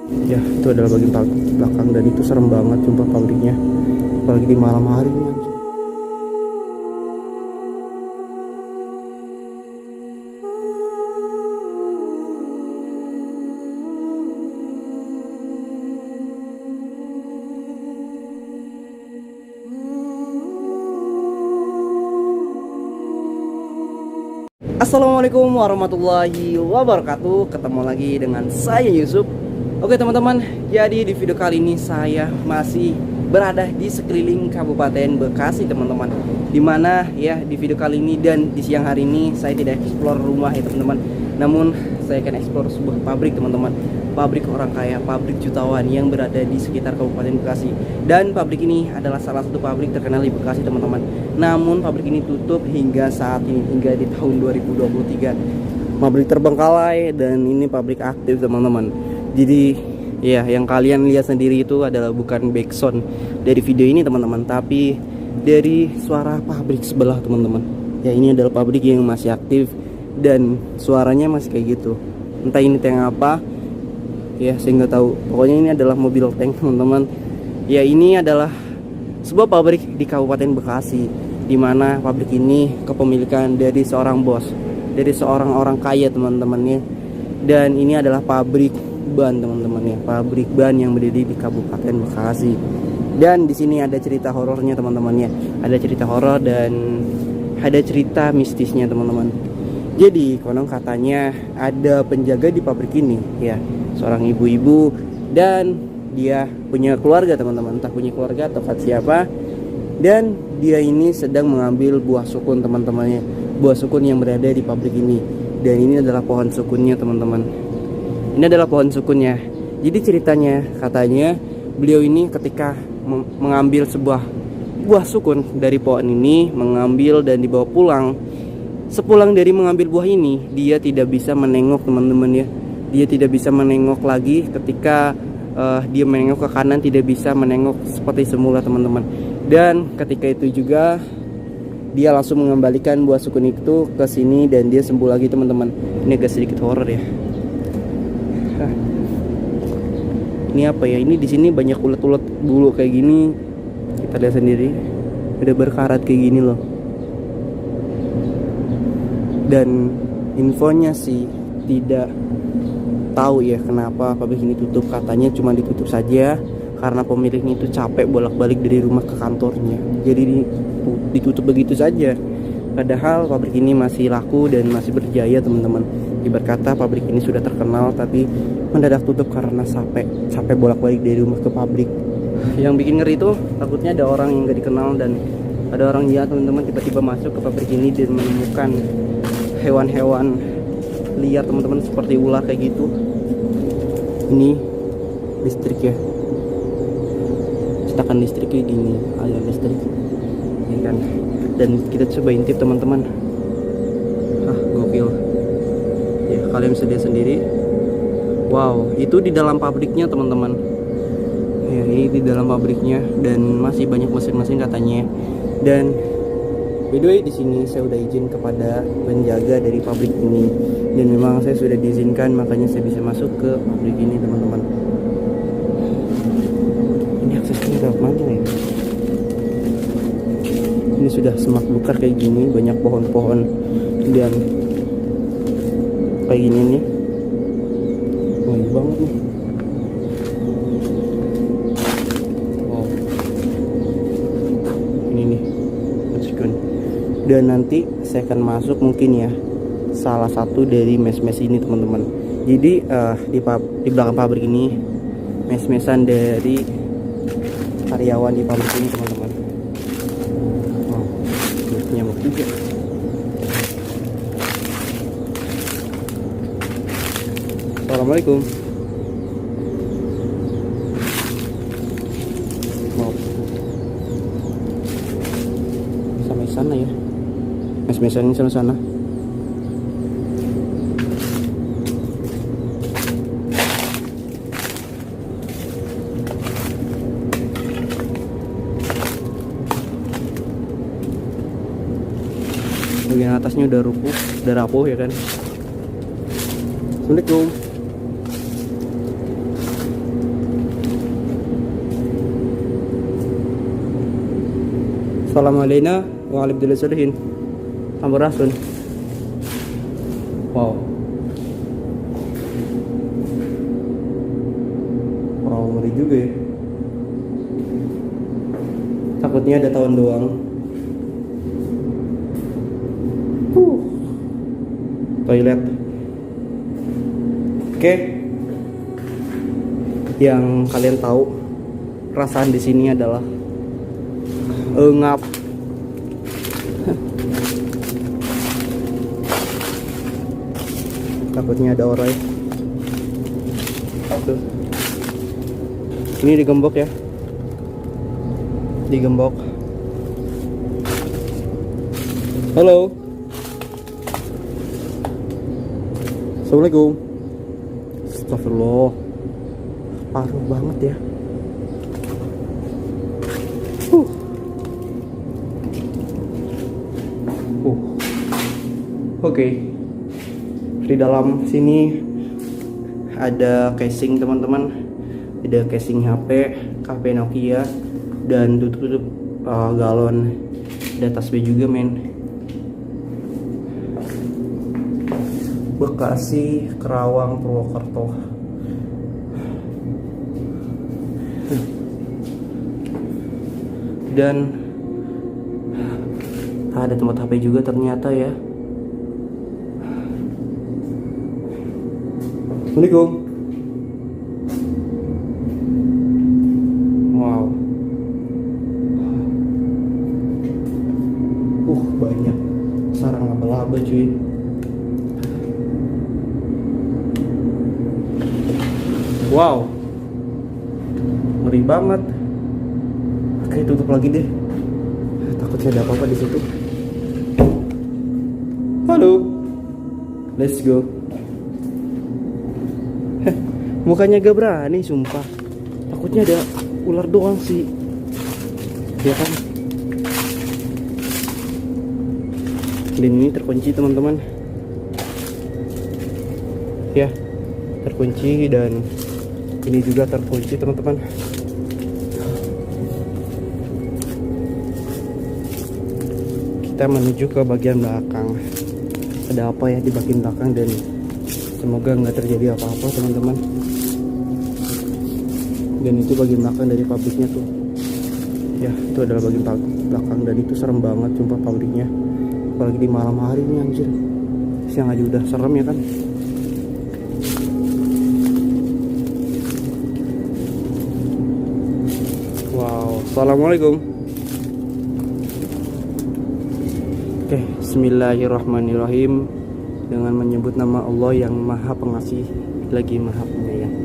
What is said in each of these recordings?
Ya, itu adalah bagian belakang dan itu serem banget sumpah pabriknya. Apalagi di malam hari. Assalamualaikum warahmatullahi wabarakatuh. Ketemu lagi dengan saya Yusuf. Oke teman-teman, jadi di video kali ini saya masih berada di sekeliling Kabupaten Bekasi teman-teman. Dimana ya di video kali ini dan di siang hari ini saya tidak explore rumah ya teman-teman, namun saya akan explore sebuah pabrik teman-teman. Pabrik orang kaya, pabrik jutawan yang berada di sekitar Kabupaten Bekasi. Dan pabrik ini adalah salah satu pabrik terkenal di Bekasi teman-teman. Namun pabrik ini tutup hingga saat ini, hingga di tahun 2023. Pabrik terbengkalai dan ini pabrik aktif teman-teman. Jadi ya yang kalian lihat sendiri itu adalah bukan backsound dari video ini teman-teman, tapi dari suara pabrik sebelah teman-teman. Ya ini adalah pabrik yang masih aktif dan suaranya masih kayak gitu. Entah ini tank apa, ya saya nggak tahu. Pokoknya ini adalah mobil tank teman-teman. Ya ini adalah sebuah pabrik di Kabupaten Bekasi, di mana pabrik ini kepemilikan dari seorang bos, dari seorang orang kaya teman-teman ya. Dan ini adalah pabrik ban teman-teman ya, pabrik ban yang berdiri di Kabupaten Bekasi. Dan di sini ada cerita horornya teman-teman ya, ada cerita horor dan ada cerita mistisnya teman-teman. Jadi konon katanya ada penjaga di pabrik ini ya, seorang ibu-ibu dan dia punya keluarga teman-teman, entah punya keluarga atau siapa. Dan dia ini sedang mengambil buah sukun teman-temannya, buah sukun yang berada di pabrik ini. Dan ini adalah pohon sukunnya teman-teman. Ini adalah pohon sukunnya. Jadi ceritanya katanya beliau ini ketika mengambil sebuah buah sukun dari pohon ini, mengambil dan dibawa pulang. Sepulang dari mengambil buah ini, dia tidak bisa menengok teman-teman ya. Dia tidak bisa menengok lagi. Ketika dia menengok ke kanan, tidak bisa menengok seperti semula teman-teman. Dan ketika itu juga dia langsung mengembalikan buah sukun itu ke sini dan dia sembuh lagi teman-teman. Ini agak sedikit horor ya. Ini apa ya? Ini di sini banyak ulat-ulat bulu kayak gini. Kita lihat sendiri. Udah berkarat kayak gini loh. Dan infonya sih tidak tahu ya kenapa pabrik ini tutup. Katanya cuma ditutup saja karena pemiliknya itu capek bolak-balik dari rumah ke kantornya. Jadi ditutup begitu saja. Padahal pabrik ini masih laku dan masih berjaya teman-teman. Ibarat kata pabrik ini sudah terkenal tapi mendadak tutup karena capek bolak-balik dari rumah ke pabrik. Yang bikin ngeri itu takutnya ada orang yang gak dikenal dan ada orang jahat teman-teman tiba-tiba masuk ke pabrik ini dan menemukan hewan-hewan liar teman-teman seperti ular kayak gitu. Ini listrik ya, cetakan listrik kayak gini, aliran listrik ya kan. Dan kita coba intip teman-teman. Gokil ya, kalian bisa lihat sendiri. Wow, itu di dalam pabriknya teman-teman ya, ini di dalam pabriknya dan masih banyak mesin-mesin katanya. Dan by the way di sini saya udah izin kepada penjaga dari pabrik ini dan memang saya sudah diizinkan, makanya saya bisa masuk ke pabrik ini teman-teman. Ini aksesnya lewat mana ya? Ini sudah semak belukar kayak gini, banyak pohon-pohon dan kayak gini nih. Wangi banget nih. Wow. Ini nih meskipun. Dan nanti saya akan masuk mungkin ya salah satu dari mes-mes ini teman-teman. Jadi di belakang pabrik ini mes-mesan dari karyawan di pabrik ini teman-teman. Wow, nyamuk juga. Assalamualaikum. Wow, sampai sana ya, mes-mesan ini sana-sana. Bagian atasnya udah rapuh ya kan. Assalamualaikum. Assalamualaikum warahmatullahi wabarakatuh. Sampurasun. Wow. Wow, ngeri juga ya. Takutnya ada tahun doang. Toilet. Oke. Yang kalian tahu perasaan di sini adalah engap. Takutnya ada orang. Tuh. Ini digembok ya. Digembok. Halo. Assalamualaikum. Astagfirullah. Parah banget ya. Oke. Di dalam sini ada casing teman-teman. Ada casing HP Nokia dan tutup galon. Ada tasbih juga men. Bekasi, Kerawang, Purwokerto. Dan ada tempat HP juga ternyata ya. Assalamualaikum. Wow. Banyak sarang laba-laba cuy. Wow, ngeri banget. Oke, tutup lagi deh. Takutnya ada apa-apa di situ. Halo, let's go. Mukanya gak berani, sumpah. Takutnya ada ular doang sih. Ya kan? Dan ini terkunci teman-teman. Ya, terkunci dan ini juga terkunci teman-teman. Kita menuju ke bagian belakang. Ada apa ya di bagian belakang dan semoga nggak terjadi apa-apa teman-teman. Dan itu bagian belakang dari pabriknya tuh. Ya, itu adalah bagian belakang dan itu serem banget sumpah pabriknya. Apalagi di malam hari ini anjir. Siang aja udah serem ya kan. Wow, assalamualaikum. Oke, bismillahirrahmanirrahim. Dengan menyebut nama Allah yang maha pengasih lagi maha penyayang.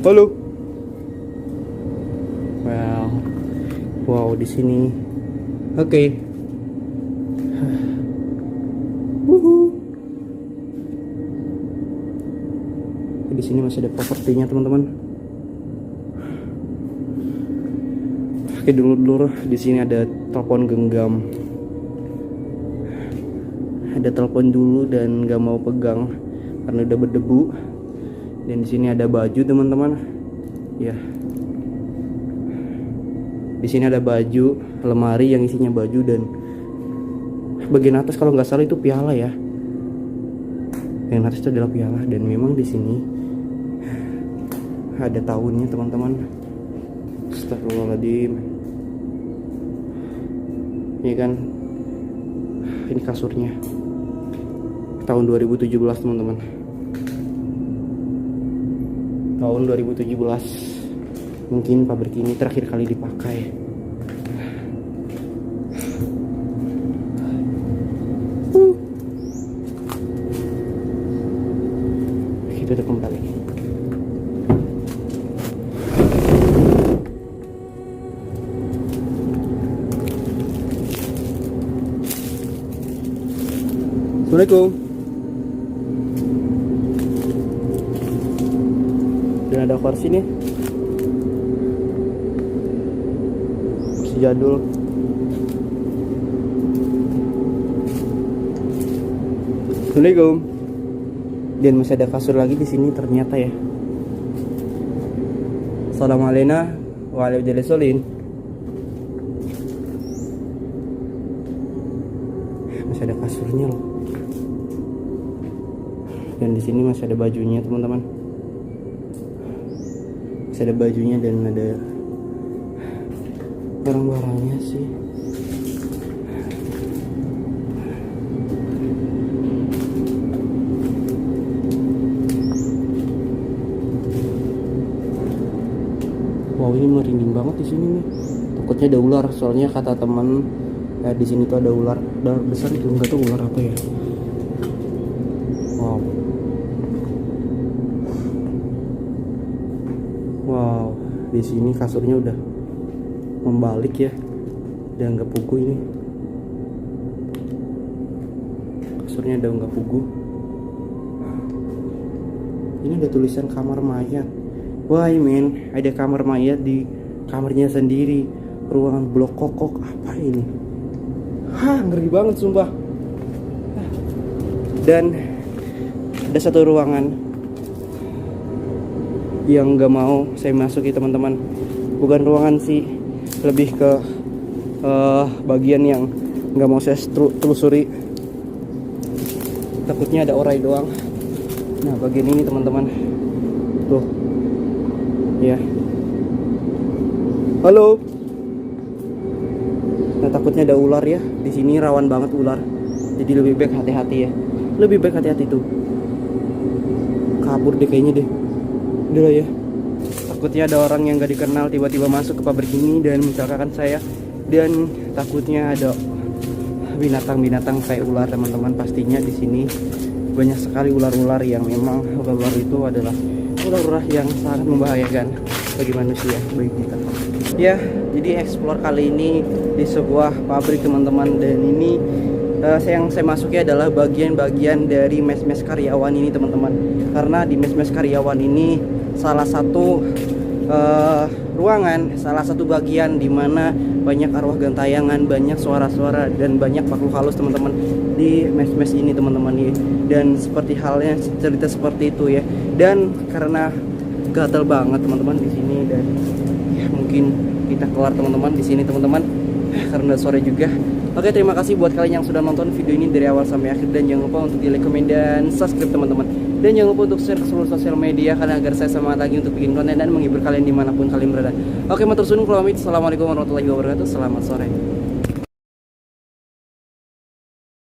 Halo. Wow, di sini. Oke. Di sini masih ada propertinya teman-teman. Oke, dulu di sini ada telepon genggam. Ada telepon dulu dan gak mau pegang karena udah berdebu. Dan di sini ada baju teman-teman. Ya. Di sini ada baju, lemari yang isinya baju dan bagian atas kalau nggak salah itu piala ya. Bagian atas itu adalah piala dan memang di sini ada tahunnya teman-teman. Astagfirullahaladzim. Ini kan, ini kasurnya tahun 2017 teman-teman. Tahun 2017. Mungkin pabrik ini terakhir kali dipakai. Kita udah kembali. Assalamualaikum. Dan ada kursi nih. Jadul. Assalamualaikum. Dan masih ada kasur lagi di sini ternyata ya. Assalamu alaikum warahmatullahi. Masih ada kasurnya loh. Dan di sini masih ada bajunya teman-teman. Masih ada bajunya dan ada barang-barangnya sih. Wow, ini merinding banget di sini nih. Takutnya ada ular, soalnya kata teman di sini tuh ada ular besar itu, nggak tahu ular apa ya. Wow. Wow, di sini kasurnya udah membalik ya, dan nggak pugu ini. Kasurnya udah nggak pugu. Ini ada tulisan kamar mayat. Wah men, ada kamar mayat di kamarnya sendiri. Ruangan blok kokok, apa ini? Hah, ngeri banget sumpah. Dan ada satu ruangan yang gak mau saya masuki teman-teman. Bukan ruangan sih, lebih ke bagian yang gak mau saya telusuri. Takutnya ada orai doang. Nah, bagian ini teman-teman. Tuh. Ya. Halo. Nah, takutnya ada ular ya. Di sini rawan banget ular. Jadi lebih baik hati-hati ya. Lebih baik hati-hati tuh. Kabur deh kayaknya deh. Udah lah ya. Takutnya ada orang yang gak dikenal tiba-tiba masuk ke pabrik ini dan mencelakakan saya. Dan takutnya ada binatang-binatang kayak ular teman-teman. Pastinya di sini banyak sekali ular-ular yang memang ular-ular itu adalah ular-ular yang sangat membahayakan bagi manusia, bagi kita. Ya, jadi explore kali ini di sebuah pabrik teman-teman, dan ini yang saya masuki adalah bagian-bagian dari mes-mes karyawan ini teman-teman. Karena di mes-mes karyawan ini salah satu ruangan, salah satu bagian di mana banyak arwah gentayangan, banyak suara-suara dan banyak makhluk halus teman-teman di mes-mes ini teman-teman ya. Dan seperti halnya cerita seperti itu ya. Dan karena gatel banget teman-teman di sini, dan ya mungkin kita keluar teman-teman di sini teman-teman karena sore juga. Oke, terima kasih buat kalian yang sudah nonton video ini dari awal sampai akhir, dan jangan lupa untuk di like, komen, dan subscribe teman-teman. Dan jangan lupa untuk share ke seluruh sosial media karena agar saya semangat lagi untuk bikin konten dan menghibur kalian dimanapun kalian berada. Oke, matur suwun, assalamualaikum warahmatullahi wabarakatuh. Selamat sore.